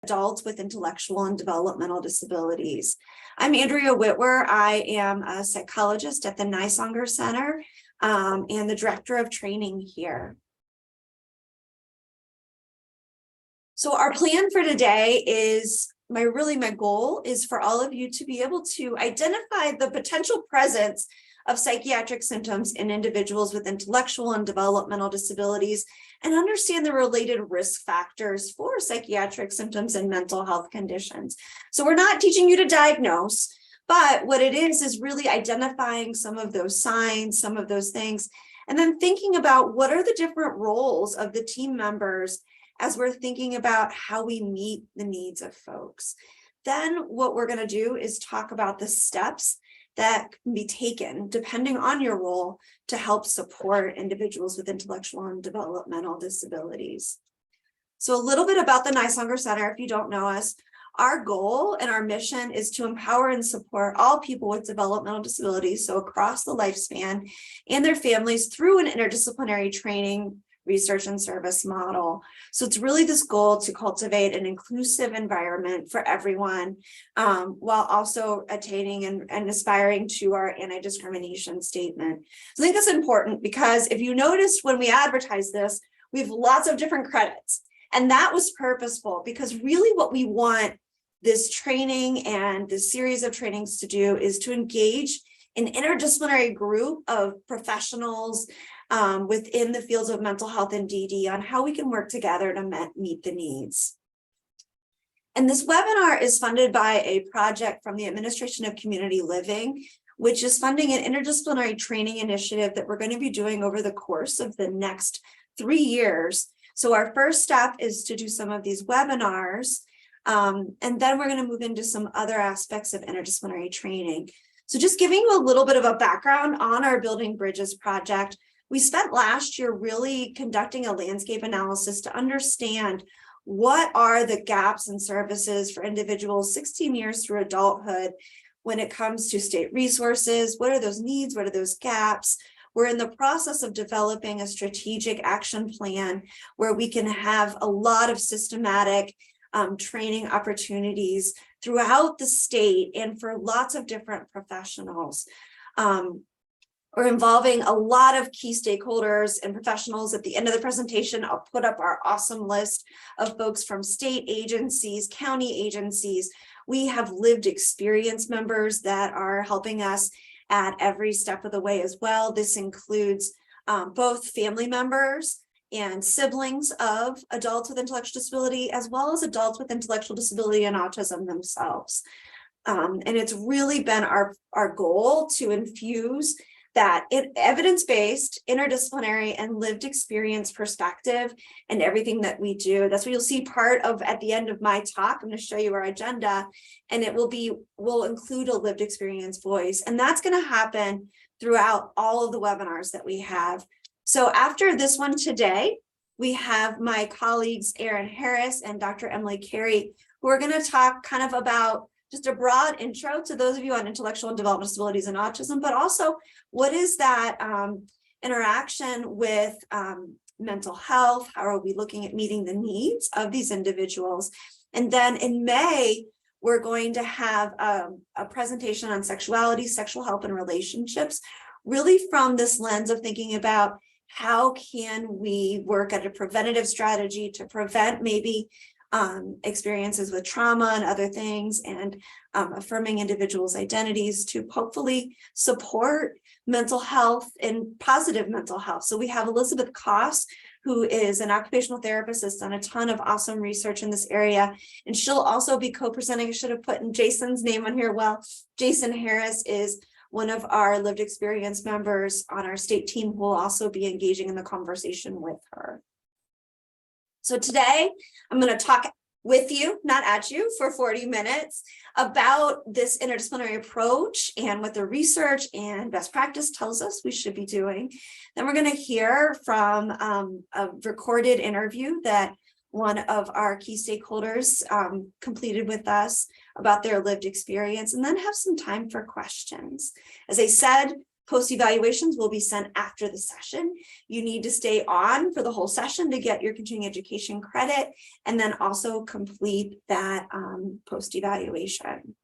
adults with intellectual and developmental disabilities. I'm Andrea Whitwer. I am a psychologist at the Nysonger Center and the director of training here. So our plan for today is, my goal is for all of you to be able to identify the potential presence of psychiatric symptoms in individuals with intellectual and developmental disabilities and understand the related risk factors for psychiatric symptoms and mental health conditions. So we're not teaching you to diagnose, but what it is really identifying some of those signs, some of those things, and then thinking about what are the different roles of the team members as we're thinking about how we meet the needs of folks. Then what we're going to do is talk about the steps that can be taken depending on your role to help support individuals with intellectual and developmental disabilities. So a little bit about the Nysonger Center, if you don't know us. Our goal and our mission is to empower and support all people with developmental disabilities, so across the lifespan, and their families through an interdisciplinary training, research, and service model. So it's really this goal to cultivate an inclusive environment for everyone, while also attaining and aspiring to our anti-discrimination statement. So I think that's important because if you noticed when we advertise this, we have lots of different credits. And that was purposeful because really what we want this training and this series of trainings to do is to engage an interdisciplinary group of professionals within the fields of mental health and DD on how we can work together to meet the needs. And this webinar is funded by a project from the Administration of Community Living, which is funding an interdisciplinary training initiative that we're going to be doing over the course of the next 3 years. So our first step is to do some of these webinars, and then we're going to move into some other aspects of interdisciplinary training. So just giving you a little bit of a background on our Building Bridges project. We spent last year really conducting a landscape analysis to understand what are the gaps in services for individuals 16 years through adulthood when it comes to state resources. What are those needs? What are those gaps? We're in the process of developing a strategic action plan where we can have a lot of systematic training opportunities throughout the state and for lots of different professionals. We're involving a lot of key stakeholders and professionals. At the end of the presentation, I'll put up our awesome list of folks from state agencies, county agencies. We have lived experience members that are helping us at every step of the way as well. This includes both family members and siblings of adults with intellectual disability, as well as adults with intellectual disability and autism themselves. And it's really been our goal to infuse that evidence-based, interdisciplinary, and lived experience perspective and everything that we do. That's what you'll see part of at the end of my talk. I'm going to show you our agenda, and it will include a lived experience voice. And that's going to happen throughout all of the webinars that we have. So after this one today, we have my colleagues, Erin Harris and Dr. Emily Carey, who are going to talk kind of about just a broad intro to those of you on intellectual and developmental disabilities and autism, but also what is that interaction with mental health? How are we looking at meeting the needs of these individuals? And then in May, we're going to have a presentation on sexuality, sexual health, and relationships, really from this lens of thinking about how can we work at a preventative strategy to prevent maybe experiences with trauma and other things, and affirming individuals' identities to hopefully support mental health and positive mental health. So we have Elizabeth Koss, who is an occupational therapist, has done a ton of awesome research in this area, and she'll also be co-presenting. I should have put in Jason's name on here. Well, Jason Harris is one of our lived experience members on our state team who will also be engaging in the conversation with her. So today, I'm going to talk with you, not at you, for 40 minutes about this interdisciplinary approach and what the research and best practice tells us we should be doing. Then we're going to hear from a recorded interview that one of our key stakeholders completed with us about their lived experience, and then have some time for questions. As I said, Post-evaluations will be sent after the session. You need to stay on for the whole session to get your continuing education credit, and then also complete that post-evaluation.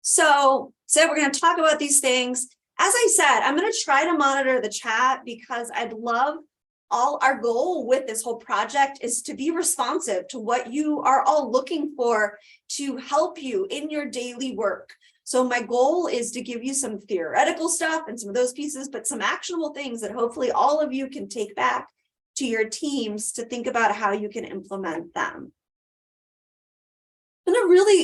So we're going to talk about these things. As I said, I'm going to try to monitor the chat because I'd love our goal with this whole project is to be responsive to what you are all looking for to help you in your daily work. So my goal is to give you some theoretical stuff and some of those pieces, but some actionable things that hopefully all of you can take back to your teams to think about how you can implement them. And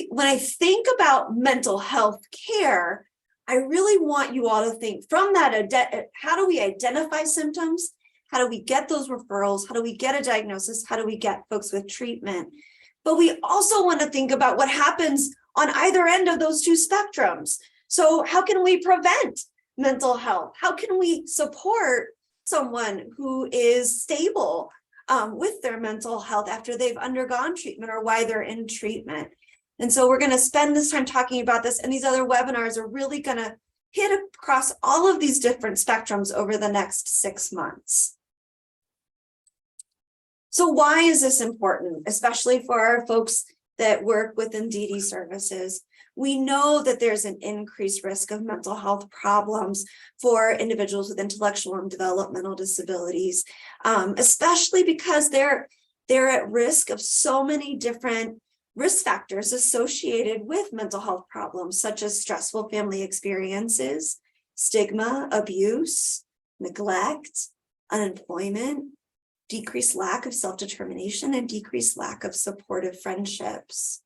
when I think about mental health care, I really want you all to think from that, how do we identify symptoms? How do we get those referrals? How do we get a diagnosis? How do we get folks with treatment? But we also want to think about what happens on either end of those two spectrums. So how can we prevent mental health? How can we support someone who is stable with their mental health after they've undergone treatment or why they're in treatment? And so we're going to spend this time talking about this, and these other webinars are really going to hit across all of these different spectrums over the next 6 months. So why is this important, especially for our folks that work within DD services? We know that there's an increased risk of mental health problems for individuals with intellectual and developmental disabilities, especially because they're at risk of so many different risk factors associated with mental health problems, such as stressful family experiences, stigma, abuse, neglect, unemployment, decreased lack of self-determination, and decreased lack of supportive friendships.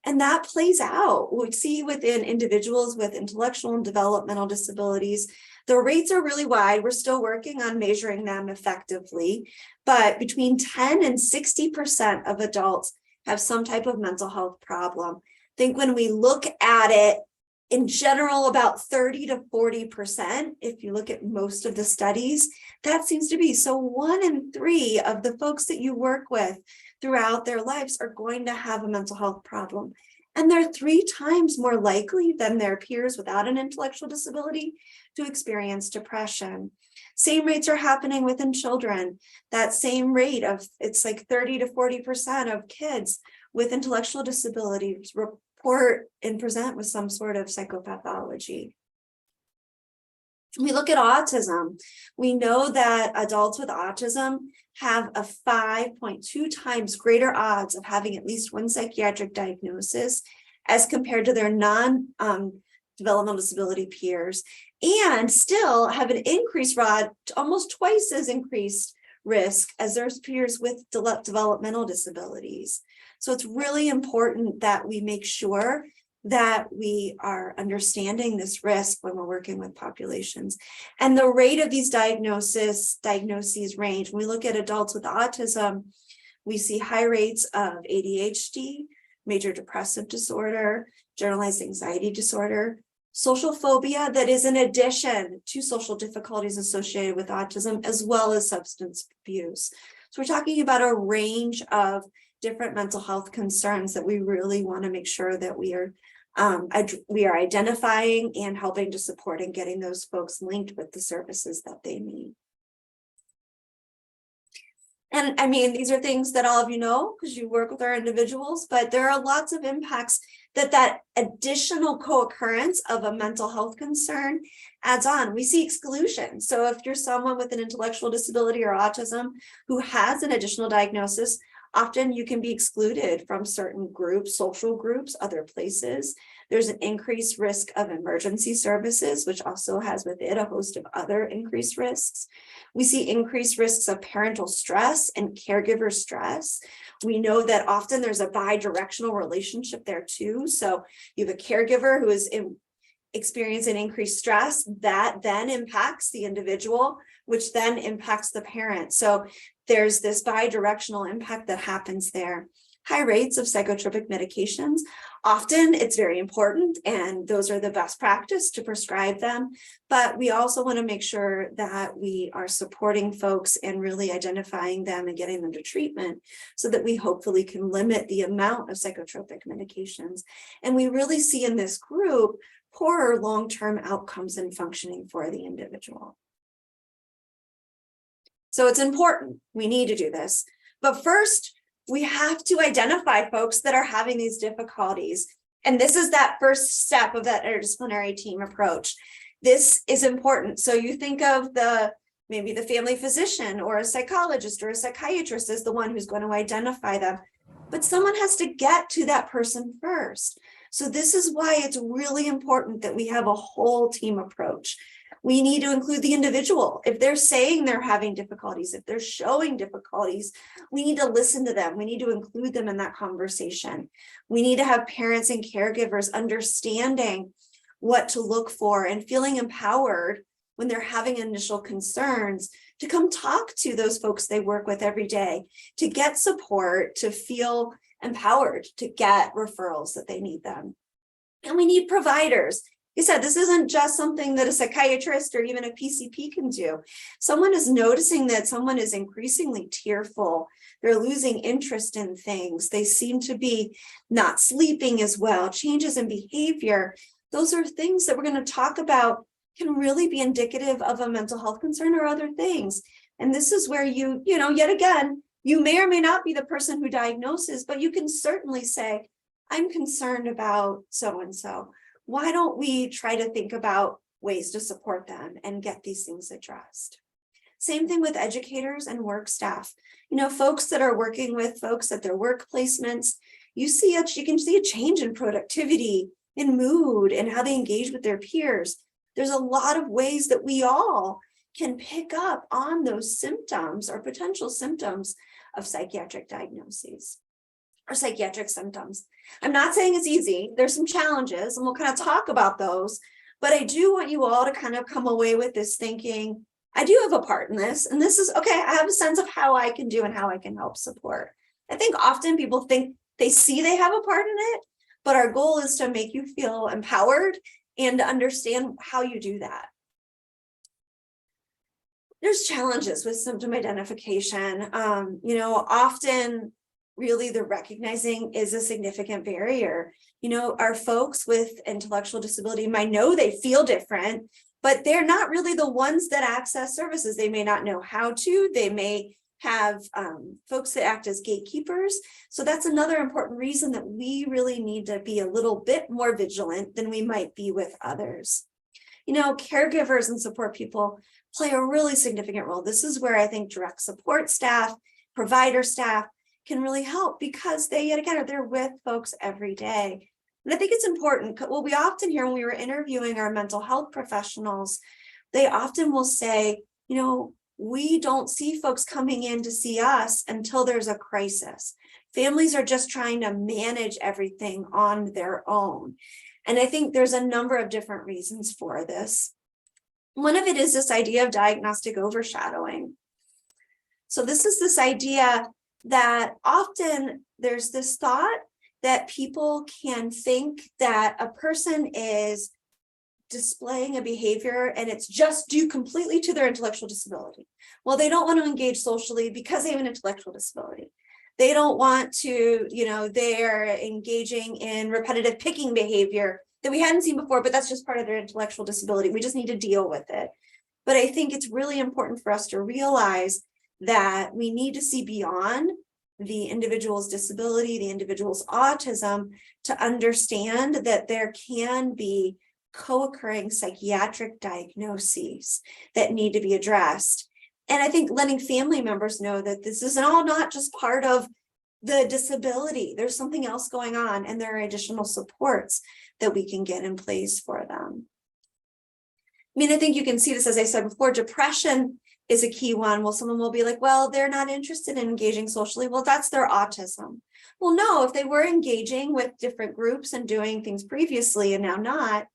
And that plays out. We see within individuals with intellectual and developmental disabilities, the rates are really wide. We're still working on measuring them effectively, but between 10 and 60% of adults have some type of mental health problem. I think when we look at it in general, about 30 to 40%, if you look at most of the studies, that seems to be. So 1 in 3 of the folks that you work with throughout their lives are going to have a mental health problem. And they're 3 times more likely than their peers without an intellectual disability to experience depression. Same rates are happening within children. That same rate of, it's like 30 to 40% of kids with intellectual disabilities report and present with some sort of psychopathology. We look at autism. We know that adults with autism have a 5.2 times greater odds of having at least one psychiatric diagnosis as compared to their non-developmental disability peers, and still have an increased almost twice as increased risk as their peers with developmental disabilities. So it's really important that we make sure that we are understanding this risk when we're working with populations. And the rate of these diagnoses range. When we look at adults with autism, we see high rates of ADHD, major depressive disorder, generalized anxiety disorder, social phobia that is in addition to social difficulties associated with autism, as well as substance abuse. So we're talking about a range of different mental health concerns that we really want to make sure that we are identifying and helping to support and getting those folks linked with the services that they need. And I mean, these are things that all of you know because you work with our individuals, but there are lots of impacts that additional co-occurrence of a mental health concern adds on. We see exclusion. So if you're someone with an intellectual disability or autism who has an additional diagnosis, often you can be excluded from certain groups, social groups, other places. There's an increased risk of emergency services, which also has with it a host of other increased risks. We see increased risks of parental stress and caregiver stress. We know that often there's a bi-directional relationship there too. So you have a caregiver who is experiencing increased stress that then impacts the individual, which then impacts the parent. So there's this bi-directional impact that happens there. high rates of psychotropic medications. Often it's very important, and those are the best practice to prescribe them. But we also want to make sure that we are supporting folks and really identifying them and getting them to treatment so that we hopefully can limit the amount of psychotropic medications. And we really see in this group poorer long-term outcomes and functioning for the individual. So it's important. We need to do this. But first, we have to identify folks that are having these difficulties. And this is that first step of that interdisciplinary team approach. This is important. So you think of maybe the family physician or a psychologist or a psychiatrist as the one who's going to identify them. But someone has to get to that person first. So this is why it's really important that we have a whole team approach. We need to include the individual. If they're saying they're having difficulties, if they're showing difficulties, we need to listen to them. We need to include them in that conversation. We need to have parents and caregivers understanding what to look for and feeling empowered when they're having initial concerns to come talk to those folks they work with every day, to get support, to feel empowered, to get referrals that they need them. And we need providers. He said, this isn't just something that a psychiatrist or even a PCP can do. Someone is noticing that someone is increasingly tearful. They're losing interest in things. They seem to be not sleeping as well, changes in behavior. Those are things that we're going to talk about can really be indicative of a mental health concern or other things. And this is where yet again, you may or may not be the person who diagnoses, but you can certainly say, I'm concerned about so-and-so. Why don't we try to think about ways to support them and get these things addressed? Same thing with educators and work staff. Folks that are working with folks at their work placements, you can see a change in productivity, in mood, and how they engage with their peers. There's a lot of ways that we all can pick up on those symptoms or potential symptoms of psychiatric diagnoses or psychiatric symptoms. I'm not saying it's easy. There's some challenges, and we'll kind of talk about those. But I do want you all to kind of come away with this thinking, I do have a part in this, and this is okay. I have a sense of how I can do and how I can help support. I think often people think they see they have a part in it, but our goal is to make you feel empowered and to understand how you do that. There's challenges with symptom identification. Often really the recognizing is a significant barrier. Our folks with intellectual disability might know they feel different, but they're not really the ones that access services. They may not know how to. They may have folks that act as gatekeepers. So that's another important reason that we really need to be a little bit more vigilant than we might be with others. Caregivers and support people play a really significant role. This is where I think direct support staff, provider staff can really help because they're with folks every day. And I think it's important. What we often hear when we were interviewing our mental health professionals, they often will say, we don't see folks coming in to see us until there's a crisis. Families are just trying to manage everything on their own. And I think there's a number of different reasons for this. One of it is this idea of diagnostic overshadowing. So this is this idea that often there's this thought that people can think that a person is displaying a behavior and it's just due completely to their intellectual disability. Well, they don't want to engage socially because they have an intellectual disability. They don't want to, they're engaging in repetitive picking behavior that we hadn't seen before, but that's just part of their intellectual disability. We just need to deal with it. But I think it's really important for us to realize that we need to see beyond the individual's disability, the individual's autism, to understand that there can be co-occurring psychiatric diagnoses that need to be addressed. And I think letting family members know that this is all not just part of the disability. There's something else going on, and there are additional supports that we can get in place for them. I think you can see this, as I said before, depression is a key one. Well, someone will be like, well, they're not interested in engaging socially. Well, that's their autism. Well, no, if they were engaging with different groups and doing things previously and now not,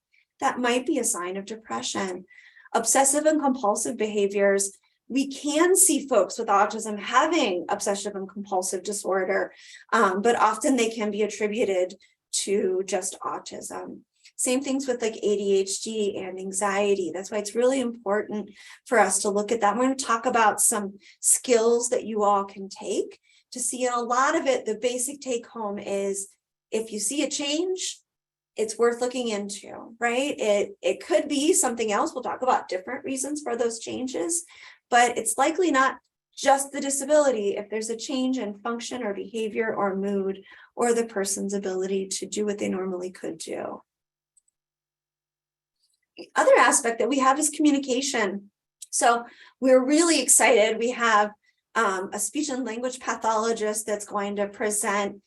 that might be a sign of depression. Obsessive and compulsive behaviors we can see folks with autism having obsessive and compulsive disorder, but often they can be attributed to just autism. Same things with like ADHD and anxiety. That's why it's really important for us to look at that. We're going to talk about some skills that you all can take to see. And a lot of it, the basic take home is if you see a change, it's worth looking into, right? It could be something else. We'll talk about different reasons for those changes, but it's likely not just the disability if there's a change in function or behavior or mood or the person's ability to do what they normally could do. The other aspect that we have is communication. So we're really excited. We have a speech and language pathologist that's going to present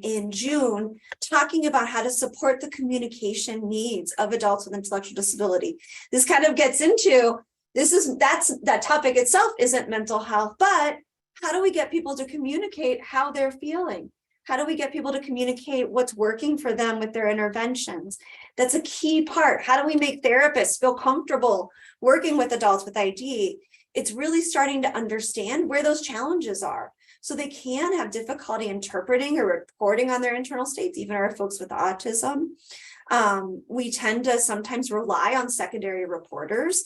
in June, talking about how to support the communication needs of adults with intellectual disability. This kind of gets into, that topic itself isn't mental health, but how do we get people to communicate how they're feeling? How do we get people to communicate what's working for them with their interventions? That's a key part. How do we make therapists feel comfortable working with adults with ID? It's really starting to understand where those challenges are. So they can have difficulty interpreting or reporting on their internal states, even our folks with autism. We tend to sometimes rely on secondary reporters,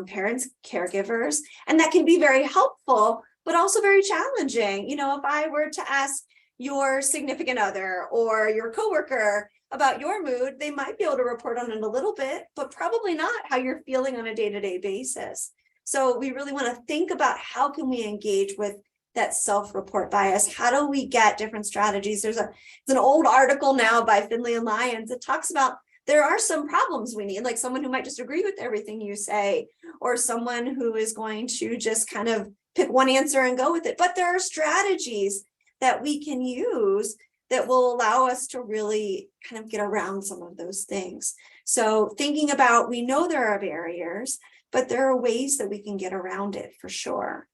parents, caregivers, and that can be very helpful, but also very challenging. You know, if I were to ask your significant other or your coworker about your mood, they might be able to report on it a little bit, but probably not how you're feeling on a day-to-day basis. So we really want to think about how can we engage with that self-report bias? How do we get different strategies? There's an old article now by Finley and Lyons that talks about there are some problems we need, like someone who might just agree with everything you say, or someone who is going to just kind of pick one answer and go with it. But there are strategies that we can use that will allow us to really kind of get around some of those things. So thinking about, we know there are barriers, but there are ways that we can get around it for sure.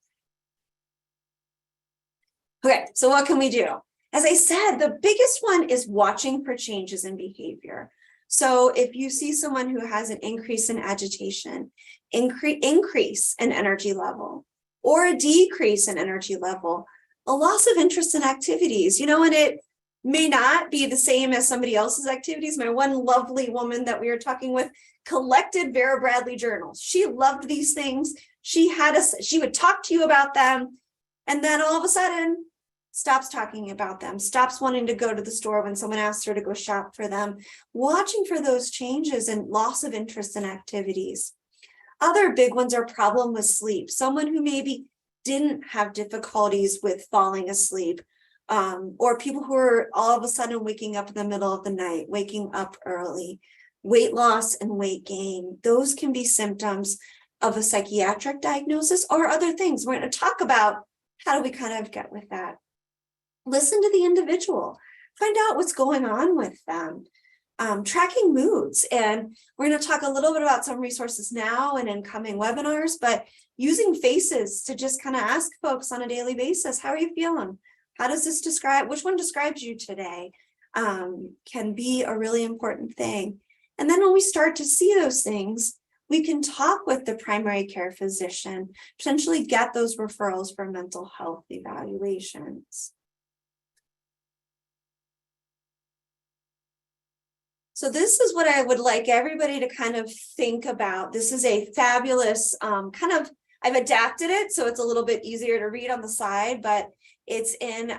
Okay, so what can we do? As I said, the biggest one is watching for changes in behavior. So if you see someone who has an increase in agitation, increase in energy level, or a decrease in energy level, a loss of interest in activities, you know, and it may not be the same as somebody else's activities. My one lovely woman that we were talking with collected Vera Bradley journals. She loved these things. She would talk to you about them, and then all of a sudden stops talking about them, stops wanting to go to the store when someone asks her to go shop for them, watching for those changes and loss of interest in activities. Other big ones are problem with sleep. Someone who maybe didn't have difficulties with falling asleep, or people who are all of a sudden waking up in the middle of the night, waking up early, weight loss and weight gain. Those can be symptoms of a psychiatric diagnosis or other things. We're going to talk about how do we kind of get with that. Listen to the individual, find out what's going on with them. Tracking moods, and we're going to talk a little bit about some resources now and in coming webinars, but using faces to just kind of ask folks on a daily basis, how are you feeling? How does this describe, which one describes you today? Can be a really important thing. And then when we start to see those things, we can talk with the primary care physician, potentially get those referrals for mental health evaluations. So this is what I would like everybody to kind of think about. This is a fabulous I've adapted it so it's a little bit easier to read on the side, but it's in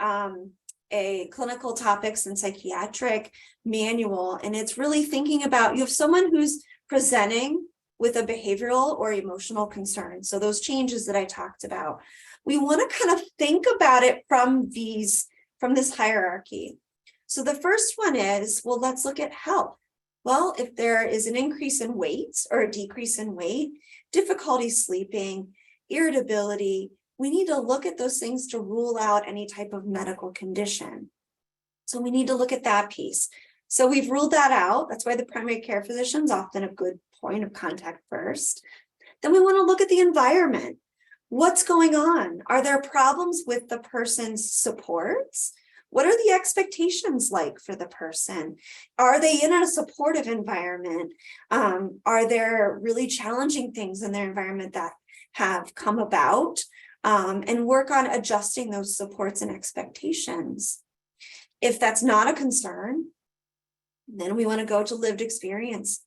a clinical topics and psychiatric manual. And it's really thinking about, you have someone who's presenting with a behavioral or emotional concern. So those changes that I talked about, we want to kind of think about it from this hierarchy. So the first one is, well, let's look at health. Well, if there is an increase in weight or a decrease in weight, difficulty sleeping, irritability, we need to look at those things to rule out any type of medical condition. So we need to look at that piece. So we've ruled that out. That's why the primary care physician is often a good point of contact first. Then we want to look at the environment. What's going on? Are there problems with the person's supports? What are the expectations like for the person? Are they in a supportive environment? Are there really challenging things in their environment that have come about, and work on adjusting those supports and expectations. If that's not a concern, then we want to go to lived experience.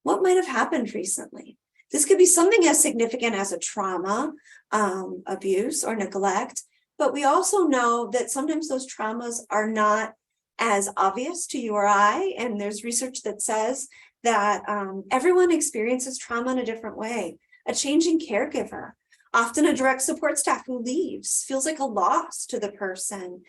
What might have happened recently? This could be something as significant as a trauma, abuse, or neglect, but we also know that sometimes those traumas are not as obvious to you or I, and there's research that says that everyone experiences trauma in a different way. A changing caregiver, often a direct support staff who leaves, feels like a loss to the person.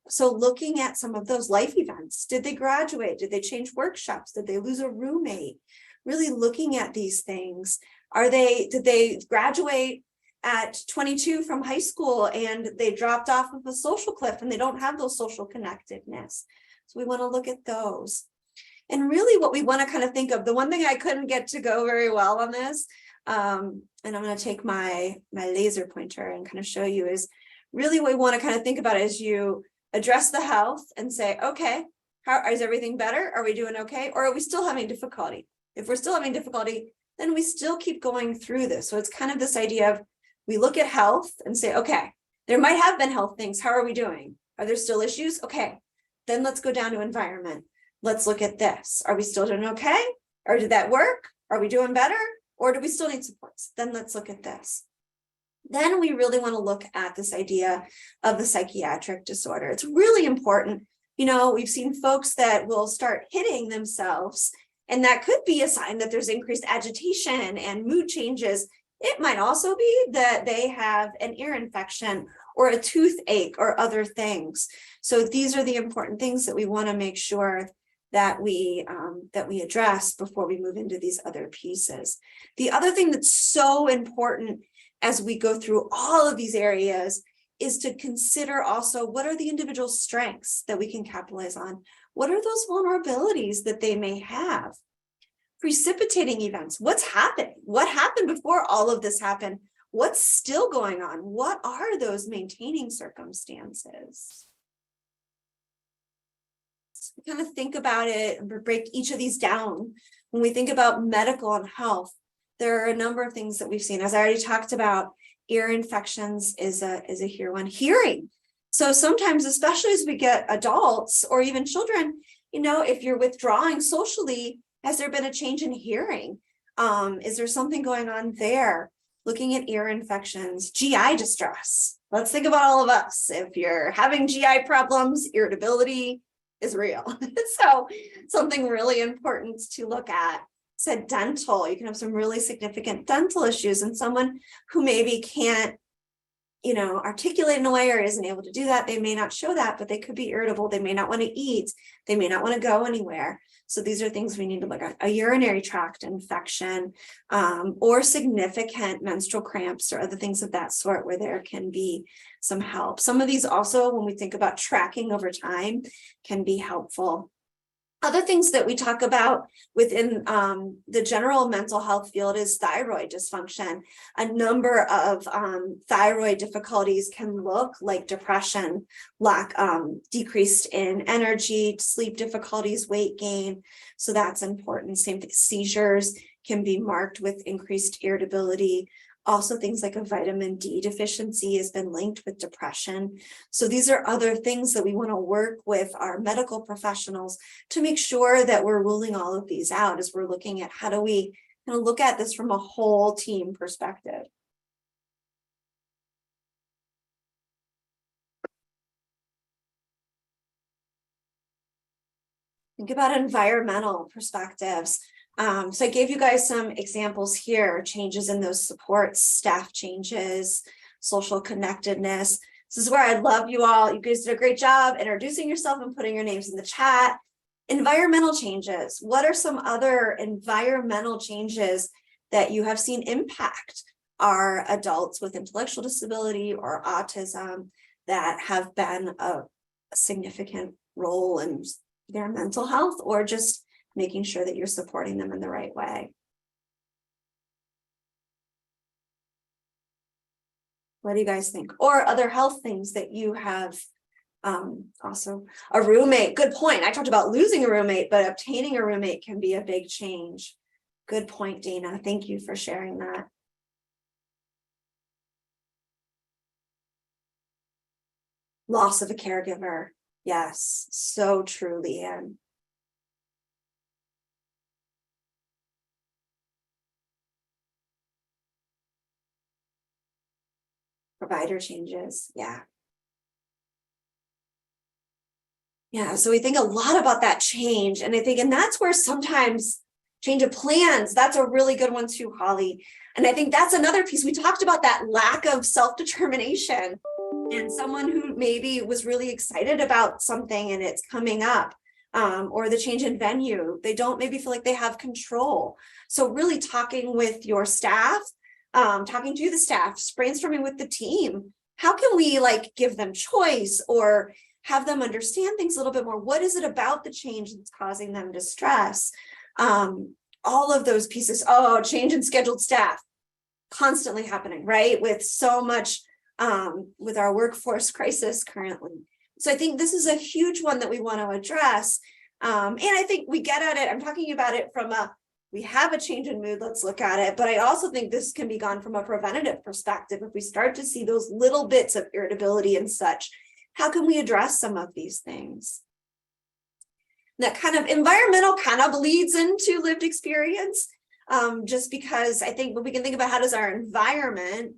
So looking at some of those life events, did they graduate? Did they change workshops? Did they lose a roommate? Really looking at these things. Did they graduate at 22 from high school and they dropped off of a social cliff and they don't have those social connectedness? So we want to look at those. And really what we want to kind of think of, the one thing I couldn't get to go very well on this, and I'm going to take my laser pointer and kind of show you, is really what we want to kind of think about is you address the health and say, okay, is everything better? Are we doing okay? Or are we still having difficulty? If we're still having difficulty, then we still keep going through this. So it's kind of this idea of, we look at health and say, okay, there might have been health things. How are we doing? Are there still issues? Okay, then let's go down to environment. Let's look at this. Are we still doing okay? Or did that work? Are we doing better? Or do we still need supports? Then let's look at this. Then we really want to look at this idea of the psychiatric disorder. It's really important. You know, we've seen folks that will start hitting themselves, and that could be a sign that there's increased agitation and mood changes. It might also be that they have an ear infection or a toothache or other things. So these are the important things that we want to make sure that we address before we move into these other pieces. The other thing that's so important as we go through all of these areas is to consider also, what are the individual strengths that we can capitalize on? What are those vulnerabilities that they may have? Precipitating events, what's happening? What happened before all of this happened? What's still going on? What are those maintaining circumstances? So we kind of think about it and break each of these down. When we think about medical and health, there are a number of things that we've seen. As I already talked about, ear infections is a here one. Hearing. So sometimes, especially as we get adults or even children, you know, if you're withdrawing socially, has there been a change in hearing? Is there something going on there? Looking at ear infections, GI distress. Let's think about all of us. If you're having GI problems, irritability is real. So something really important to look at. Said dental, you can have some really significant dental issues, and someone who maybe can't, you know, articulate in a way or isn't able to do that, they may not show that, but they could be irritable. They may not want to eat. They may not want to go anywhere. So these are things we need to look at. A urinary tract infection, or significant menstrual cramps or other things of that sort where there can be some help. Some of these also, when we think about tracking over time, can be helpful. Other things that we talk about within the general mental health field is thyroid dysfunction. A number of thyroid difficulties can look like depression, decreased in energy, sleep difficulties, weight gain. So that's important. Same thing, seizures can be marked with increased irritability. Also, things like a vitamin D deficiency has been linked with depression. So these are other things that we want to work with our medical professionals to make sure that we're ruling all of these out as we're looking at how do we look at this from a whole team perspective. Think about environmental perspectives. So I gave you guys some examples here, changes in those supports, staff changes, social connectedness. This is where I love you all. You guys did a great job introducing yourself and putting your names in the chat. Environmental changes. What are some other environmental changes that you have seen impact our adults with intellectual disability or autism that have been a significant role in their mental health, or just making sure that you're supporting them in the right way? What do you guys think? Or other health things that you have. Also, a roommate. Good point. I talked about losing a roommate, but obtaining a roommate can be a big change. Good point, Dana. Thank you for sharing that. Loss of a caregiver. Yes, so true, Leanne. Provider changes. Yeah. Yeah. So we think a lot about that change. And that's where sometimes change of plans, that's a really good one too, Holly. And I think that's another piece. We talked about that lack of self-determination and someone who maybe was really excited about something and it's coming up, or the change in venue. They don't maybe feel like they have control. So really talking with your staff, talking to the staff, brainstorming with the team. How can we like give them choice or have them understand things a little bit more? What is it about the change that's causing them distress? All of those pieces. Oh, change in scheduled staff, constantly happening, right? With so much, with our workforce crisis currently. So I think this is a huge one that we want to address. And I think we get at it. I'm talking about it from we have a change in mood, let's look at it. But I also think this can be gone from a preventative perspective. If we start to see those little bits of irritability and such, how can we address some of these things? That kind of environmental kind of bleeds into lived experience, just because I think when we can think about how does our environment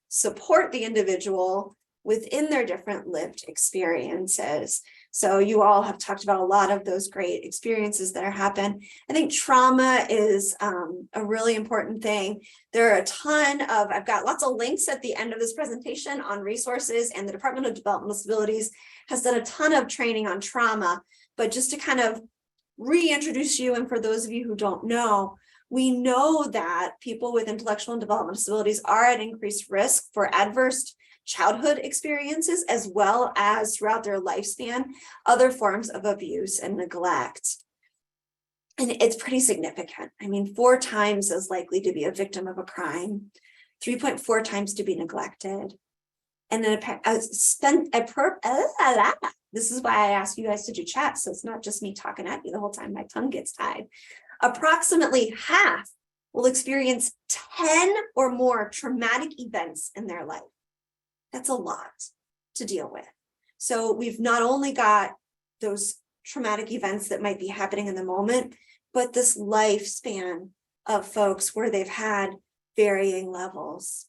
support the individual within their different lived experiences. So you all have talked about a lot of those great experiences that happen. I think trauma is a really important thing. There are a ton of, I've got lots of links at the end of this presentation on resources, and the Department of Developmental Disabilities has done a ton of training on trauma. But just to kind of reintroduce you, and for those of you who don't know, we know that people with intellectual and developmental disabilities are at increased risk for adverse childhood experiences, as well as throughout their lifespan, other forms of abuse and neglect. And it's pretty significant. I mean, 4 times as likely to be a victim of a crime, 3.4 times to be neglected. And then this is why I ask you guys to do chat, so it's not just me talking at you the whole time. My tongue gets tied. Approximately half will experience 10 or more traumatic events in their life. That's a lot to deal with. So we've not only got those traumatic events that might be happening in the moment, but this lifespan of folks where they've had varying levels.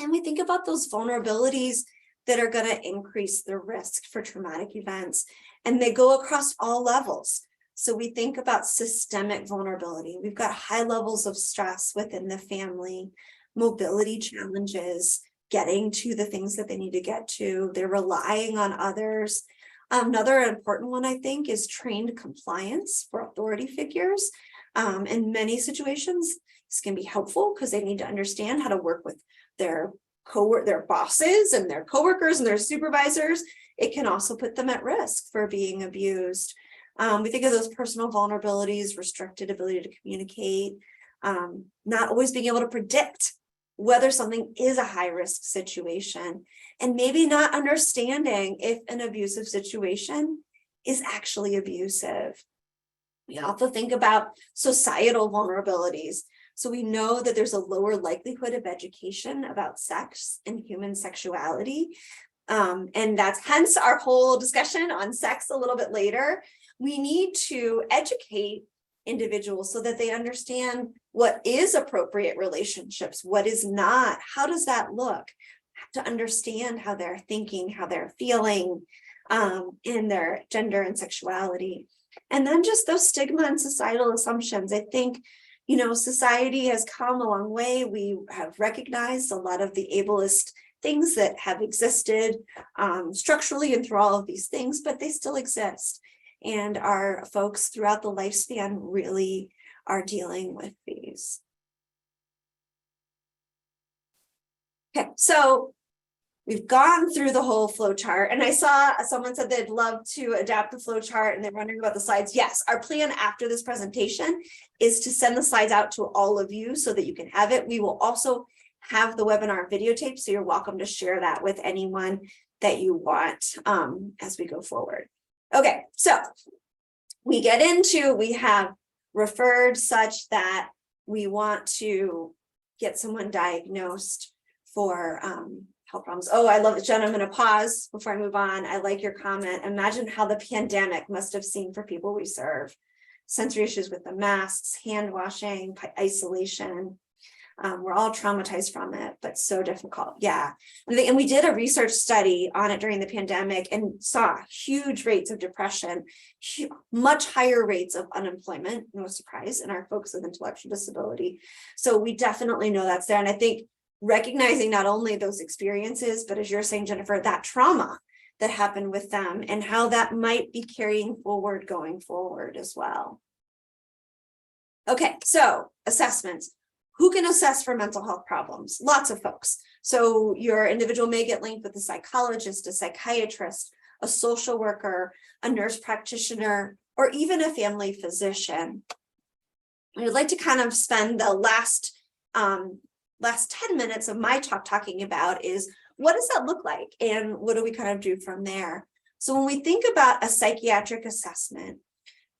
And we think about those vulnerabilities that are going to increase the risk for traumatic events, and they go across all levels. So we think about systemic vulnerability. We've got high levels of stress within the family, mobility challenges, getting to the things that they need to get to. They're relying on others. Another important one, I think, is trained compliance for authority figures. In many situations, this can be helpful because they need to understand how to work with their bosses and their coworkers and their supervisors. It can also put them at risk for being abused. We think of those personal vulnerabilities, restricted ability to communicate, not always being able to predict whether something is a high-risk situation, and maybe not understanding if an abusive situation is actually abusive. We also think about societal vulnerabilities. So we know that there's a lower likelihood of education about sex and human sexuality. And that's hence our whole discussion on sex a little bit later. We need to educate individuals so that they understand what is appropriate relationships, what is not, how does that look, to understand how they're thinking, how they're feeling in their gender and sexuality. And then just those stigma and societal assumptions. I think, you know, society has come a long way. We have recognized a lot of the ableist things that have existed structurally and through all of these things, but they still exist. And our folks throughout the lifespan really are dealing with these. Okay, so we've gone through the whole flow chart, and I saw someone said they'd love to adapt the flow chart and they're wondering about the slides. Yes, our plan after this presentation is to send the slides out to all of you so that you can have it. We will also have the webinar videotape, so you're welcome to share that with anyone that you want as we go forward. Okay, so we get into, we have referred such that we want to get someone diagnosed for health problems. Oh, I love it, Jen. I'm going to pause before I move on. I like your comment. Imagine how the pandemic must have seemed for people we serve. Sensory issues with the masks, hand washing, isolation. We're all traumatized from it, but so difficult. Yeah. And we did a research study on it during the pandemic and saw huge rates of depression, much higher rates of unemployment, no surprise, in our folks with intellectual disability. So we definitely know that's there. And I think recognizing not only those experiences, but as you're saying, Jennifer, that trauma that happened with them and how that might be carrying forward going forward as well. Okay, so assessments. Who can assess for mental health problems? Lots of folks. So your individual may get linked with a psychologist, a psychiatrist, a social worker, a nurse practitioner, or even a family physician. I'd like to kind of spend the last 10 minutes of my talk talking about is what does that look like and what do we kind of do from there? So when we think about a psychiatric assessment,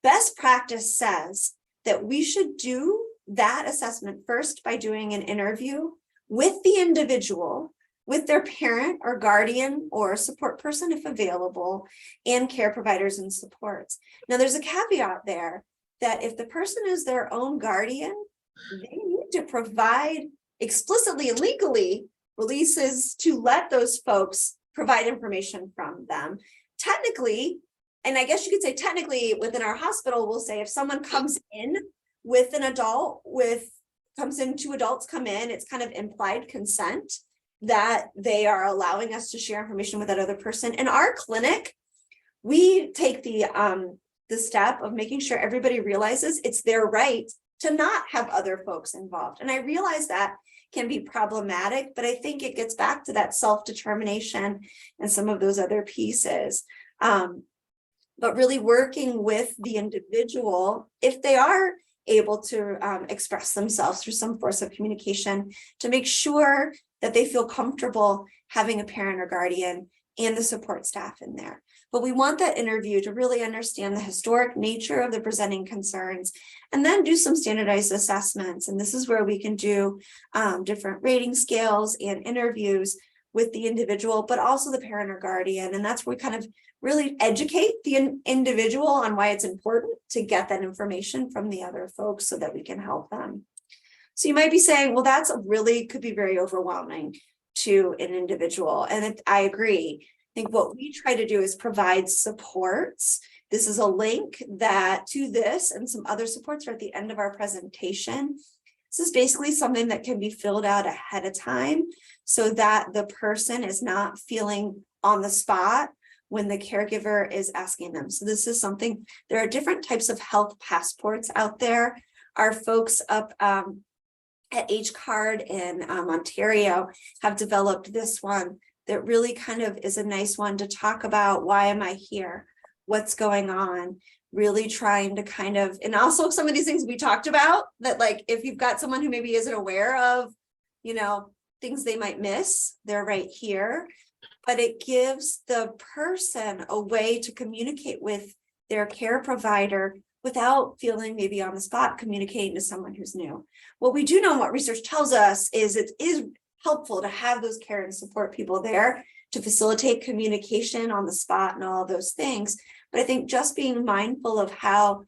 best practice says that we should do that assessment first by doing an interview with the individual, with their parent or guardian or support person if available, and care providers and supports. Now there's a caveat there that if the person is their own guardian, they need to provide explicitly and legally releases to let those folks provide information from them. Technically, and I guess you could say technically within our hospital, we'll say if someone comes in with an adult, two adults come in, it's kind of implied consent that they are allowing us to share information with that other person. In our clinic, we take the step of making sure everybody realizes it's their right to not have other folks involved. And I realize that can be problematic, but I think it gets back to that self-determination and some of those other pieces. But really working with the individual, if they are able to express themselves through some force of communication, to make sure that they feel comfortable having a parent or guardian and the support staff in there. But we want that interview to really understand the historic nature of the presenting concerns and then do some standardized assessments. And this is where we can do different rating scales and interviews with the individual, but also the parent or guardian. And that's where we kind of really educate the individual on why it's important to get that information from the other folks so that we can help them. So you might be saying, well, that's really could be very overwhelming to an individual. And I agree. I think what we try to do is provide supports. This is a link that to this and some other supports are at the end of our presentation. This is basically something that can be filled out ahead of time so that the person is not feeling on the spot when the caregiver is asking them. So this is something, there are different types of health passports out there. Our folks up at HCARD in Ontario have developed this one that really kind of is a nice one to talk about why am I here? What's going on? Really trying to kind of, and also some of these things we talked about that like if you've got someone who maybe isn't aware of, things they might miss, they're right here. But it gives the person a way to communicate with their care provider without feeling maybe on the spot communicating to someone who's new. What we do know and what research tells us is it is helpful to have those care and support people there to facilitate communication on the spot and all those things. But I think just being mindful of how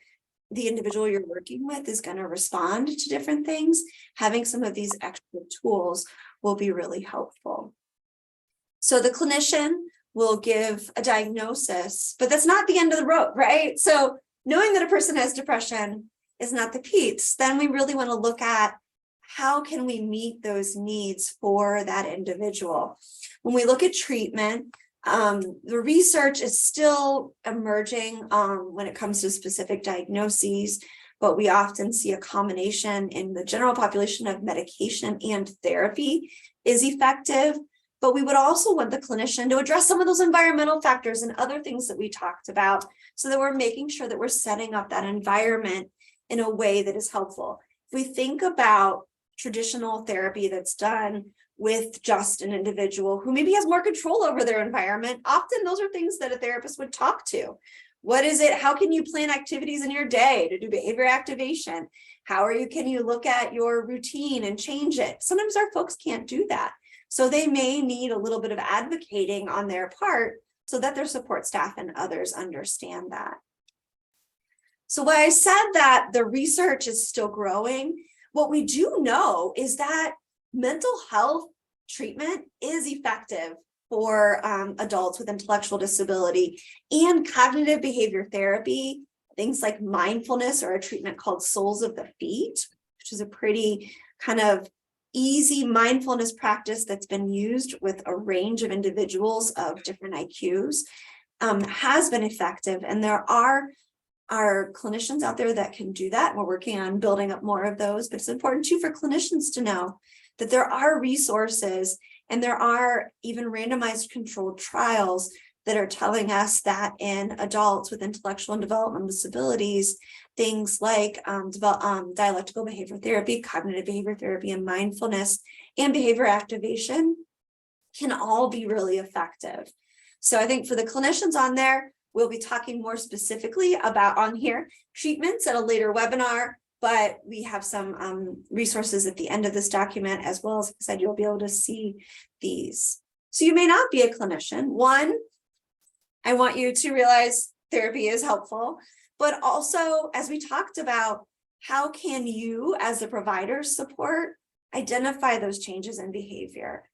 the individual you're working with is going to respond to different things, having some of these extra tools will be really helpful. So the clinician will give a diagnosis, but that's not the end of the road, right? So knowing that a person has depression is not the piece. Then we really want to look at how can we meet those needs for that individual. When we look at treatment, the research is still emerging when it comes to specific diagnoses, but we often see a combination in the general population of medication and therapy is effective. But we would also want the clinician to address some of those environmental factors and other things that we talked about so that we're making sure that we're setting up that environment in a way that is helpful. If we think about traditional therapy that's done with just an individual who maybe has more control over their environment, often those are things that a therapist would talk to. What is it? How can you plan activities in your day to do behavior activation? Can you look at your routine and change it? Sometimes our folks can't do that. So they may need a little bit of advocating on their part so that their support staff and others understand that. So why I said that the research is still growing, what we do know is that mental health treatment is effective for adults with intellectual disability, and cognitive behavior therapy, things like mindfulness, or a treatment called Soles of the Feet, which is a pretty kind of easy mindfulness practice that's been used with a range of individuals of different IQs, has been effective. And there are clinicians out there that can do that. We're working on building up more of those, but it's important too for clinicians to know that there are resources, and there are even randomized controlled trials that are telling us that in adults with intellectual and developmental disabilities, things like dialectical behavior therapy, cognitive behavior therapy, and mindfulness and behavior activation can all be really effective. So I think for the clinicians on there, we'll be talking more specifically about on here treatments at a later webinar, but we have some resources at the end of this document, as well as I said, you'll be able to see these. So you may not be a clinician. One, I want you to realize therapy is helpful, but also, as we talked about, how can you as the provider support, identify those changes in behavior,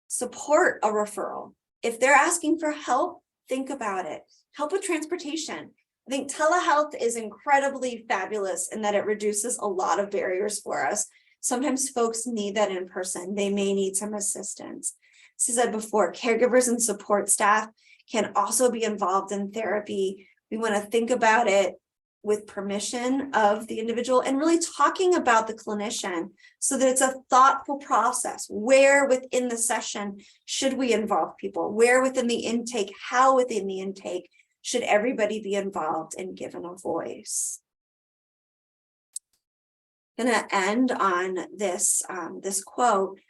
support a referral. If they're asking for help, think about it. Help with transportation. I think telehealth is incredibly fabulous in that it reduces a lot of barriers for us. Sometimes folks need that in person. They may need some assistance. As I said before, caregivers and support staff can also be involved in therapy. We want to think about it with permission of the individual and really talking about the clinician so that it's a thoughtful process. Where within the session should we involve people? Where within the intake, how within the intake should everybody be involved and given a voice? I'm going to end on this, this quote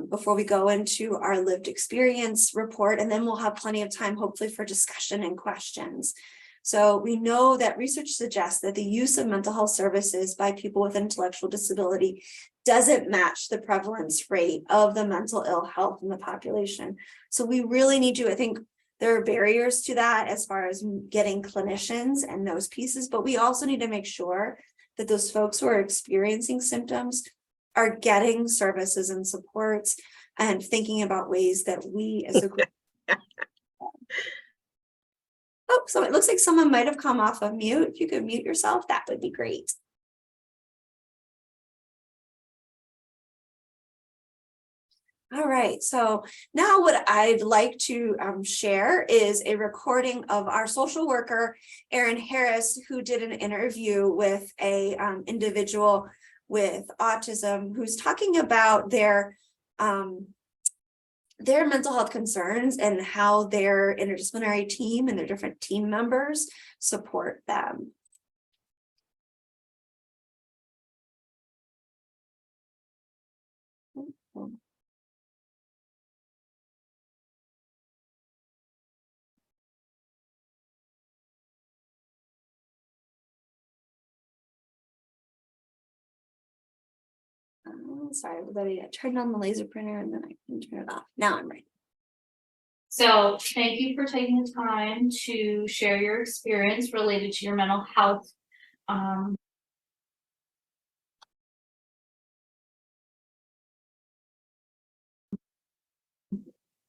before we go into our lived experience report, and then we'll have plenty of time, hopefully, for discussion and questions. So we know that research suggests that the use of mental health services by people with intellectual disability doesn't match the prevalence rate of the mental ill health in the population. So we really need to, I think there are barriers to that as far as getting clinicians and those pieces, but we also need to make sure that those folks who are experiencing symptoms are getting services and supports and thinking about ways that we as a group. Oh, so it looks like someone might have come off of mute. If you could mute yourself, that would be great. All right, so now what I'd like to share is a recording of our social worker, Erin Harris, who did an interview with a individual with autism who's talking about their mental health concerns and how their interdisciplinary team and their different team members support them. Sorry, everybody. I turned on the laser printer and then I can turn it off. Now I'm ready. So thank you for taking the time to share your experience related to your mental health.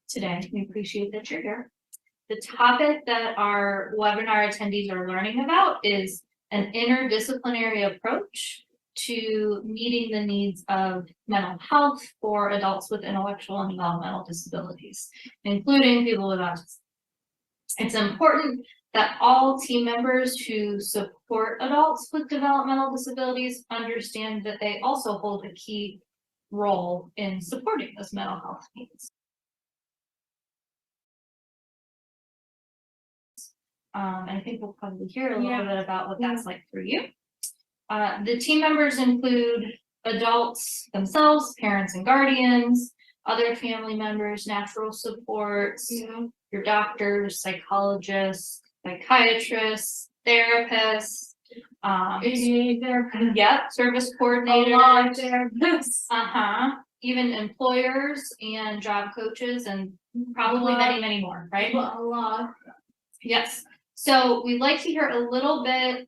Today, we appreciate that you're here. The topic that our webinar attendees are learning about is an interdisciplinary approach to meeting the needs of mental health for adults with intellectual and developmental disabilities, including people with autism. It's important that all team members who support adults with developmental disabilities understand that they also hold a key role in supporting those mental health needs. And I think we'll probably hear a little bit about what that's like for you. The team members include adults themselves, parents and guardians, other family members, natural supports, your doctors, psychologists, psychiatrists, therapists, service coordinators, even employers and job coaches and probably many, many more, right? A lot. Yes, so we'd like to hear a little bit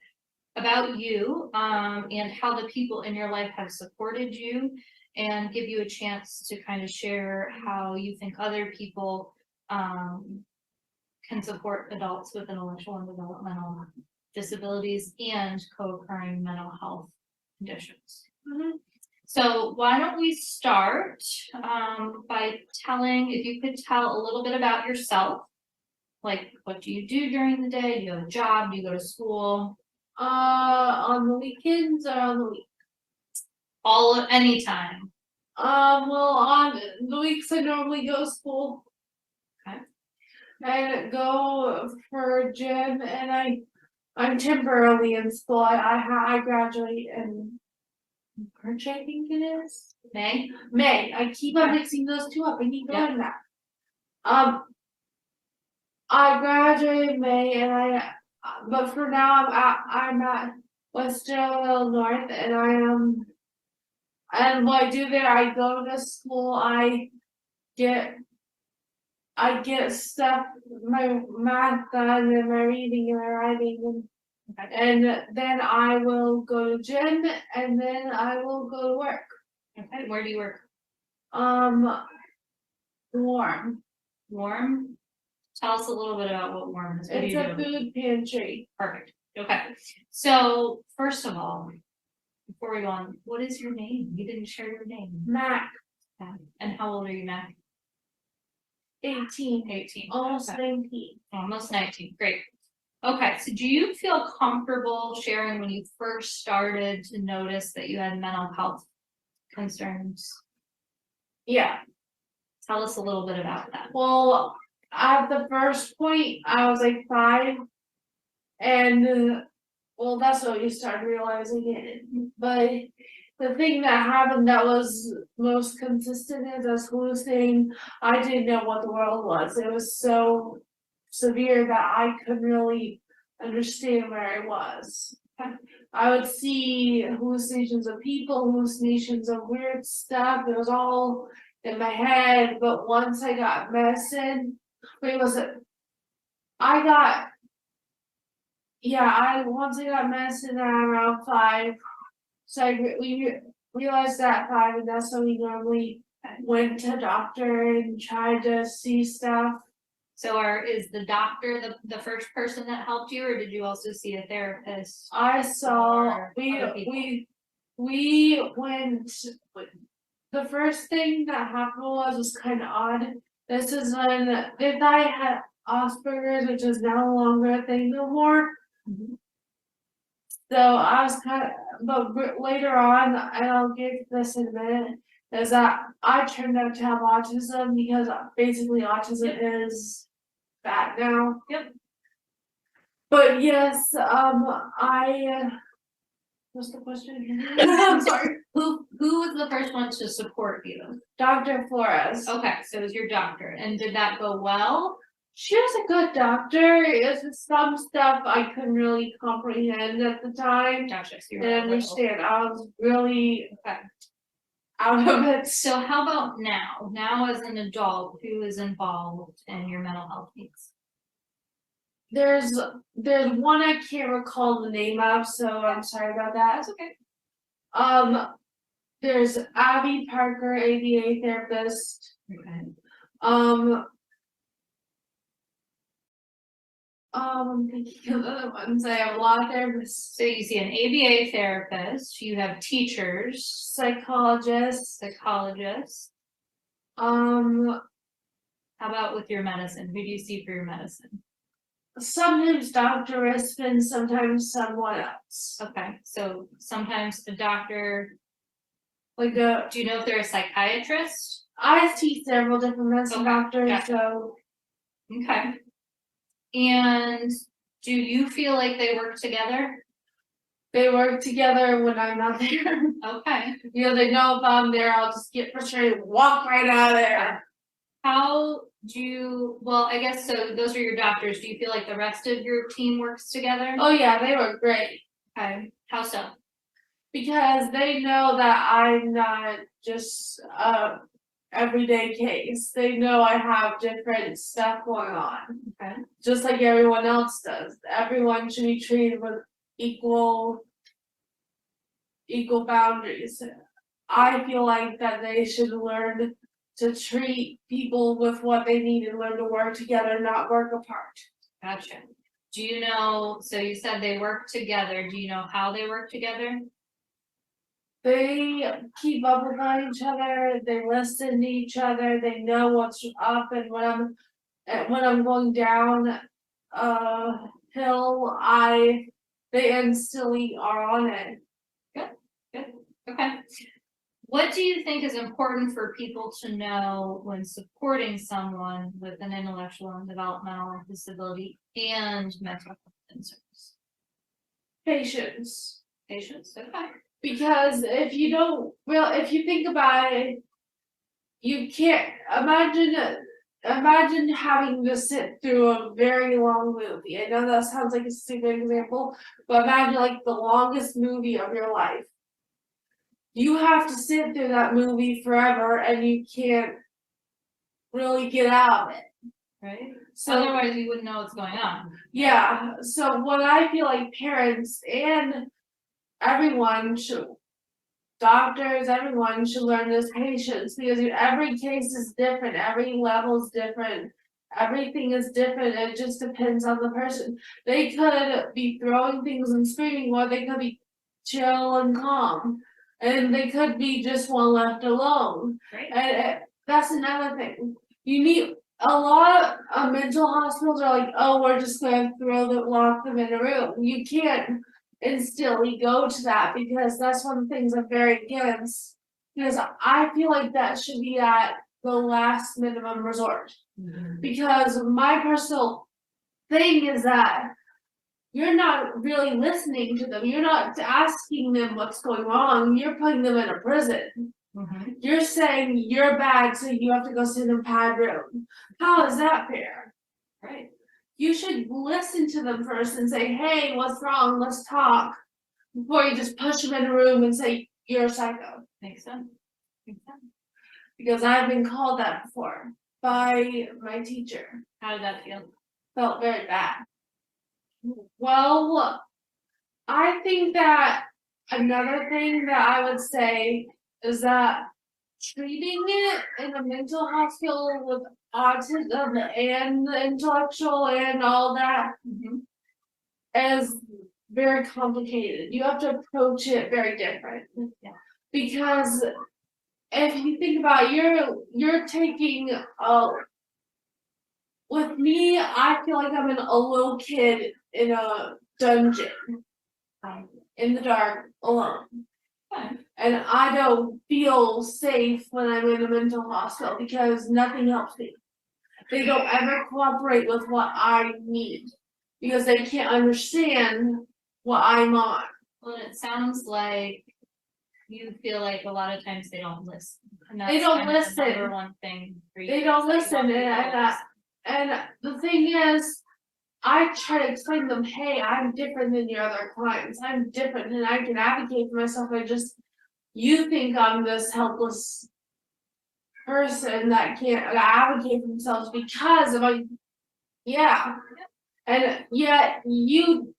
about you, and how the people in your life have supported you, and give you a chance to kind of share how you think other people, can support adults with intellectual and developmental disabilities and co-occurring mental health conditions. So why don't we start, by telling, if you could tell a little bit about yourself, like what do you do during the day? Do you have a job? Do you go to school? On the weekends or on the week? Anytime. Well, on the weeks I normally go to school. Okay. And go for gym, and I'm temporarily in school. I graduate in March, I think it is. May? May. I keep on mixing those two up. I keep going back. I graduate in May, and but for now I'm at Western North, and and what I do there, I go to school, I get stuff, my math done, and my reading and my writing, and then I will go to gym, and then I will go to work. Okay, where do you work? Warm. Tell us a little bit about what Warm is. What do It's you a do? food pantry. Perfect. Okay. So first of all, before we go on, what is your name? You didn't share your name. Mac, Okay. And how old are you, Mac? 18. 18. Almost Okay. 19. Almost 19. Great. Okay. So do you feel comfortable sharing when you first started to notice that you had mental health concerns? Yeah. Tell us a little bit about that. Well, at the first point, I was like 5, and well, that's what you start realizing it. But the thing that happened that was most consistent is I was hallucinating. I didn't know what the world was. It was so severe that I couldn't really understand where I was. I would see hallucinations of people, hallucinations of weird stuff. It was all in my head. But once I got medicine, once I got medicine at around 5, so we realized that at 5, and that's when we normally went to doctor and tried to see stuff. So is the doctor the first person that helped you, or did you also see a therapist? I saw Or other people? we went. The first thing that happened was kind of odd. This is when they thought I had Asperger's, which is no longer a thing no more. So I was but later on, and I'll get to this in a minute, is that I turned out to have autism, because basically autism is bad now. Yep. But yes, what's the question again? I'm sorry. Who was the first one to support you? Dr. Flores. Okay, so it was your doctor, and did that go well? She was a good doctor. It's just some stuff I couldn't really comprehend at the time. Gotcha. So you And were understand. I was really okay. out of it. So how about now? Now as an adult, who is involved in your mental health needs? There's one I can't recall the name of, so I'm sorry about that. That's okay. There's Abby Parker, ABA therapist. Okay. I'm thinking of other ones. I have a lot of therapists, So you see an ABA therapist, you have teachers, psychologists. How about with your medicine? Who do you see for your medicine? Sometimes Dr. Rispin, sometimes someone else. Okay, so sometimes the doctor, Like do you know if they're a psychiatrist? I see several different medicine Okay, doctors, gotcha. so Okay. And do you feel like they work together? they work together when I'm not there. Okay. They know if I'm there, I'll just get frustrated, walk right out of there. How do you, well, I guess so those are your doctors. Do you feel like the rest of your team works together? Oh yeah, they were great. Okay, how so? Because they know that I'm not just a everyday case. They know I have different stuff going on, Okay. just like everyone else does. Everyone should be treated with equal boundaries. I feel like that they should learn to treat people with what they need and learn to work together, not work apart. Gotcha. Do you know, so you said they work together, do you know how they work together? They keep up with each other, they listen to each other, they know what's up, and when I'm going down a hill, they instantly are on it. Good, okay. What do you think is important for people to know when supporting someone with an intellectual and developmental disability and mental health concerns? Patience. Patience, okay. Because if you think about it, you can't imagine having to sit through a very long movie. I know that sounds like a stupid example, but imagine like the longest movie of your life. You have to sit through that movie forever and you can't really get out of it. Right? So Otherwise you wouldn't know what's going on. yeah, so what I feel like parents and everyone should, doctors, everyone should learn this patience, because every case is different, every level is different. Everything is different, it just depends on the person. They could be throwing things and screaming, or they could be chill and calm. And they could be just one left alone. Right. And that's another thing. You need a lot of mental hospitals are like, oh, we're just gonna lock them in a room. You can't instantly go to that, because that's one of the things I'm very against. Because I feel like that should be at the last minimum resort. Because my personal thing is that you're not really listening to them. You're not asking them what's going on. You're putting them in a prison. You're saying you're bad, so you have to go sit in a pad room. How is that fair? Right. You should listen to them first and say, hey, what's wrong? Let's talk. Before you just push them in a room and say, you're a psycho. Makes sense. Makes sense. Because I've been called that before by my teacher. How did that feel? Felt very bad. Well, I think that another thing that I would say is that treating it in a mental hospital with autism and the intellectual and all that is very complicated. You have to approach it very different. Yeah. Because if you think about it, you're taking with me, I feel like I'm a little kid in a dungeon in the dark alone. And I don't feel safe when I'm in a mental hospital because nothing helps me. They don't ever cooperate with what I need because they can't understand what I'm on. Well, it sounds like you feel like a lot of times they don't listen. And They don't kind of the listen. number one thing for you. They don't Like, listen, and the thing is, I try to explain to them, hey, I'm different than your other clients. I'm different and I can advocate for myself. You think I'm this helpless person that can't advocate for themselves because of and yet you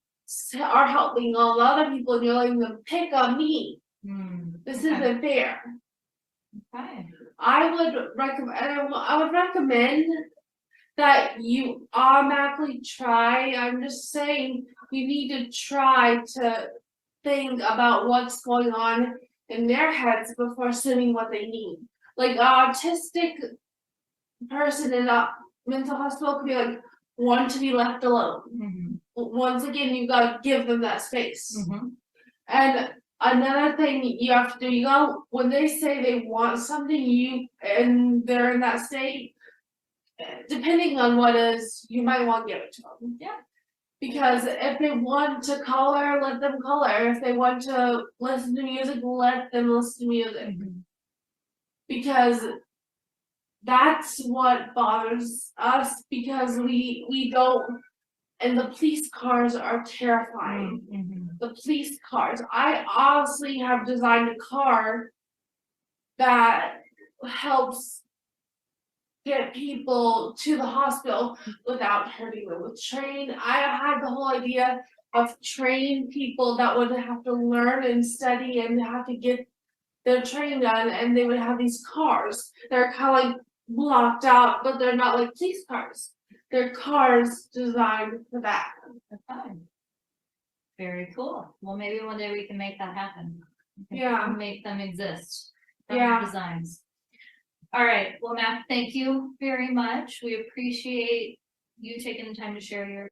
are helping all the other people and you're letting them pick on me. This isn't fair. Okay. I would recommend that you automatically try. I'm just saying you need to try to think about what's going on in their heads before assuming what they need. Like an autistic person in a mental hospital could be like, want to be left alone. Once again, you gotta give them that space. And another thing you have to do, when they say they want something, and they're in that state, depending on what is, you might want to give it to them. Yeah. Because if they want to color, let them color. If they want to listen to music, let them listen to music. Because that's what bothers us, because we don't, and the police cars are terrifying. the police cars. I honestly have designed a car that helps get people to the hospital without hurting them with train. I had the whole idea of training people that would have to learn and study and have to get their training done, and they would have these cars. They're kind of like blocked out, but they're not like police cars. They're cars designed for that. Okay. Very cool. Well, maybe one day we can make that happen. We can Yeah. Make them exist. Yeah. Designs. All right. Well, Matt, thank you very much. We appreciate you taking the time to share your.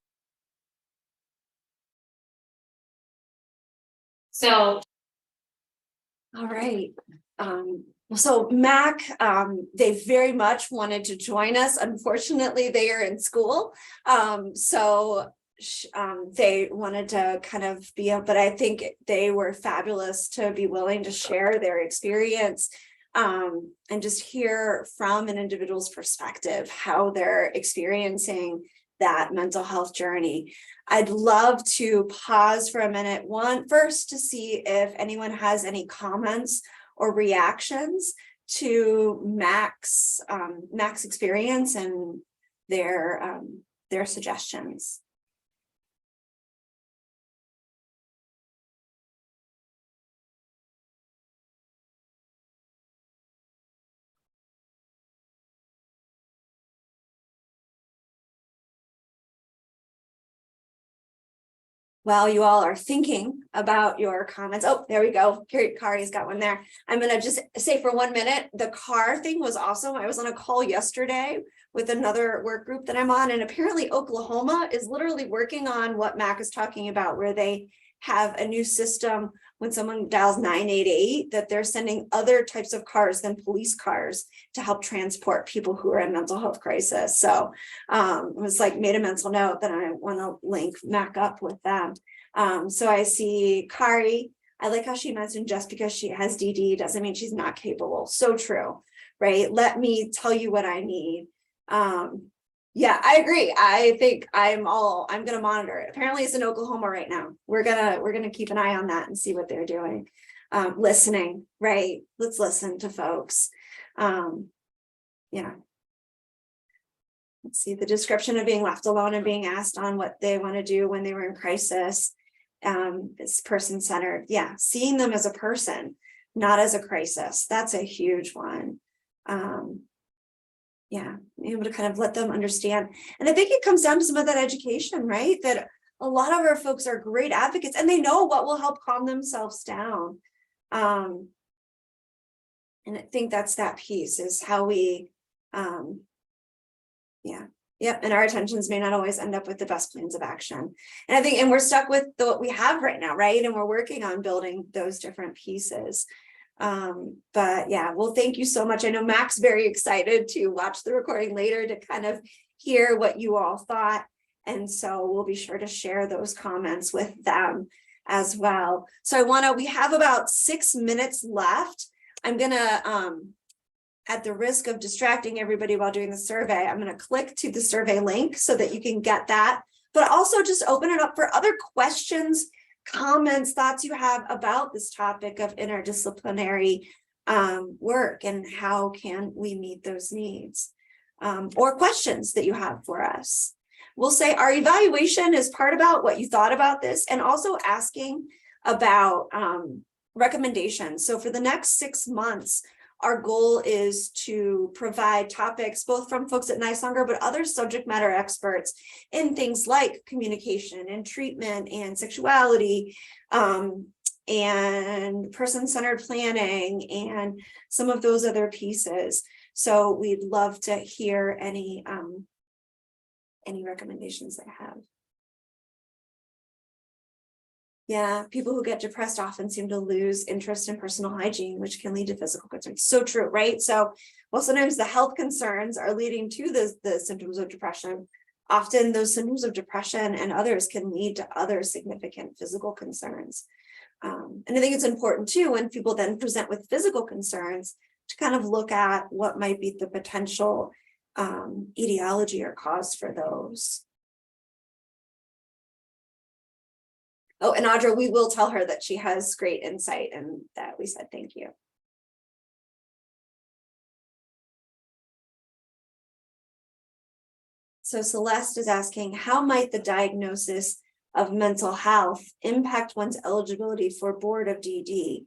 So. All right. So Mac, they very much wanted to join us. Unfortunately, they are in school. They wanted to kind of be up, but I think they were fabulous to be willing to share their experience and just hear from an individual's perspective how they're experiencing that mental health journey. I'd love to pause for a minute, first to see if anyone has any comments or reactions to Mac's experience and their suggestions. While you all are thinking about your comments, oh, there we go. Kari's got one there. I'm gonna just say for 1 minute, the car thing was awesome. I was on a call yesterday with another work group that I'm on, and apparently Oklahoma is literally working on what Mac is talking about, where they have a new system when someone dials 988 that they're sending other types of cars than police cars to help transport people who are in mental health crisis. So it was like made a mental note that I want to link Mac up with them. So I see Kari. I like how she mentioned just because she has DD doesn't mean she's not capable. So true, right? Let me tell you what I need. Yeah, I agree. I think I'm gonna monitor it. Apparently it's in Oklahoma right now. We're gonna keep an eye on that and see what they're doing. Listening, right? Let's listen to folks. Yeah. Let's see the description of being left alone and being asked on what they want to do when they were in crisis. It's person-centered. Yeah, seeing them as a person, not as a crisis. That's a huge one. Yeah, able to kind of let them understand. And I think it comes down to some of that education, right? That a lot of our folks are great advocates and they know what will help calm themselves down. And I think that's that piece is how we, yeah. Yep. And our attentions may not always end up with the best plans of action. And I think, and we're stuck with what we have right now, right? And we're working on building those different pieces. But yeah, well, thank you so much. I know Mac's very excited to watch the recording later to kind of hear what you all thought. And so we'll be sure to share those comments with them as well. So we have about 6 minutes left. I'm gonna, at the risk of distracting everybody while doing the survey, I'm gonna click to the survey link so that you can get that, but also just open it up for other questions, comments, thoughts you have about this topic of interdisciplinary work and how can we meet those needs, or questions that you have for us. We'll say our evaluation is part about what you thought about this and also asking about recommendations. So for the next 6 months, our goal is to provide topics both from folks at NYSLONGR, but other subject matter experts in things like communication and treatment and sexuality and person-centered planning and some of those other pieces. So we'd love to hear any recommendations they have. Yeah, people who get depressed often seem to lose interest in personal hygiene, which can lead to physical concerns. So true, right? So, well, sometimes the health concerns are leading to the symptoms of depression. Often those symptoms of depression and others can lead to other significant physical concerns. And I think it's important too, when people then present with physical concerns, to kind of look at what might be the potential etiology or cause for those. Oh, and Audra, we will tell her that she has great insight and that we said thank you. So Celeste is asking, how might the diagnosis of mental health impact one's eligibility for board of DD?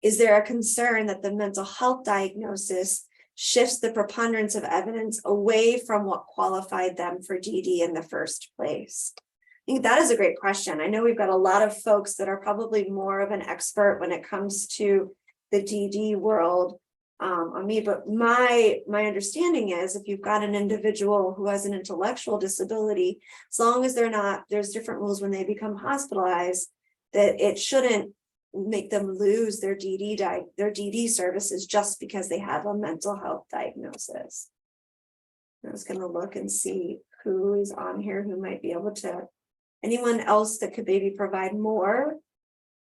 Is there a concern that the mental health diagnosis shifts the preponderance of evidence away from what qualified them for DD in the first place? I think that is a great question. I know we've got a lot of folks that are probably more of an expert when it comes to the DD world on me, but my understanding is if you've got an individual who has an intellectual disability, as long as they're not, there's different rules when they become hospitalized, that it shouldn't make them lose their DD services just because they have a mental health diagnosis. I was going to look and see who is on here who might be able to, anyone else that could maybe provide more,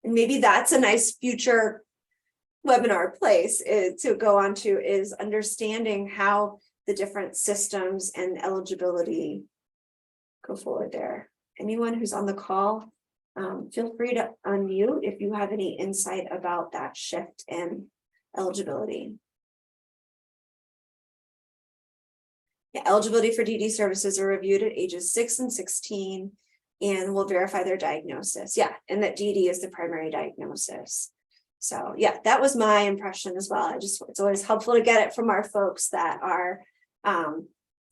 and maybe that's a nice future webinar place to go on to, is understanding how the different systems and eligibility go forward there. Anyone who's on the call, feel free to unmute if you have any insight about that shift in eligibility. Yeah, eligibility for DD services are reviewed at ages 6 and 16 and will verify their diagnosis. Yeah, and that DD is the primary diagnosis. So yeah, that was my impression as well. It's always helpful to get it from our folks that are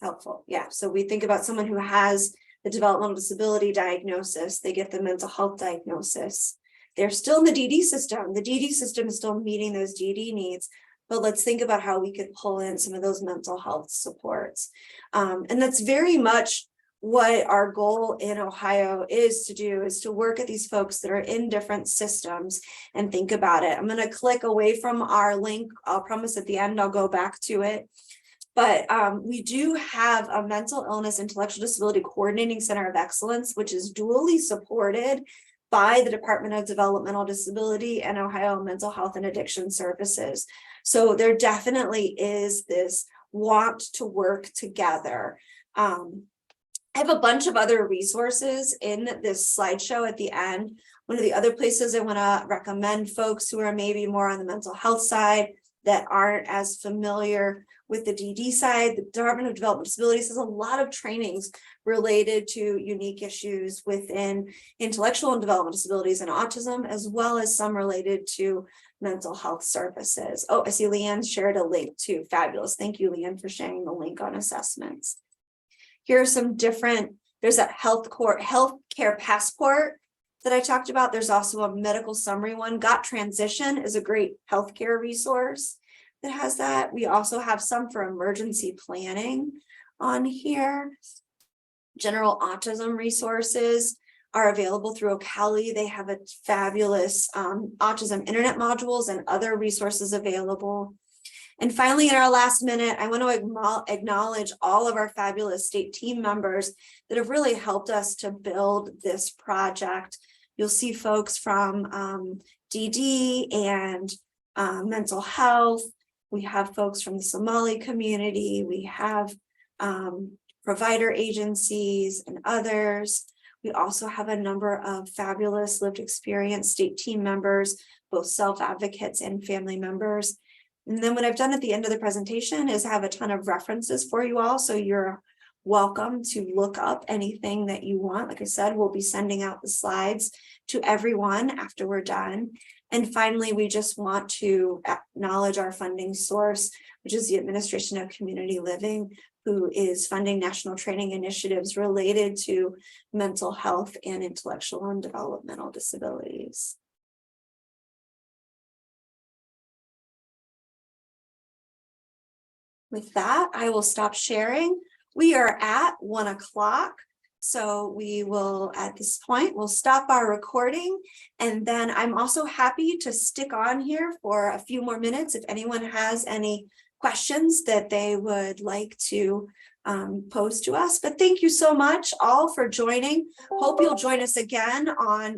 helpful. Yeah, so we think about someone who has the developmental disability diagnosis, they get the mental health diagnosis. They're still in the DD system. The DD system is still meeting those DD needs, but let's think about how we could pull in some of those mental health supports. And that's very much what our goal in Ohio is to do, is to work at these folks that are in different systems and think about it. I'm going to click away from our link. I'll promise at the end I'll go back to it. But we do have a mental illness intellectual disability coordinating center of excellence, which is dually supported by the Department of Developmental Disability and Ohio Mental Health and Addiction Services. So there definitely is this want to work together. I have a bunch of other resources in this slideshow at the end. One of the other places I want to recommend folks who are maybe more on the mental health side that aren't as familiar with the DD side, the Department of Developmental Disabilities has a lot of trainings related to unique issues within intellectual and developmental disabilities and autism, as well as some related to mental health services. Oh, I see Leanne shared a link too. Fabulous. Thank you, Leanne, for sharing the link on assessments. Here are some different, there's a healthcare passport that I talked about. There's also a medical summary one. Got Transition is a great healthcare resource that has that. We also have some for emergency planning on here. General autism resources are available through Ocali. They have a fabulous autism internet modules and other resources available. And finally, in our last minute, I want to acknowledge all of our fabulous state team members that have really helped us to build this project. You'll see folks from DD and mental health. We have folks from the Somali community. We have provider agencies and others. We also have a number of fabulous lived experience state team members, both self-advocates and family members. And then what I've done at the end of the presentation is have a ton of references for you all. So you're welcome to look up anything that you want. Like I said, we'll be sending out the slides to everyone after we're done. And finally, we just want to acknowledge our funding source, which is the Administration of Community Living, who is funding national training initiatives related to mental health and intellectual and developmental disabilities. With that, I will stop sharing. We are at 1 o'clock. So we will, at this point, we'll stop our recording. And then I'm also happy to stick on here for a few more minutes if anyone has any questions that they would like to pose to us. But thank you so much all for joining. Hope you'll join us again on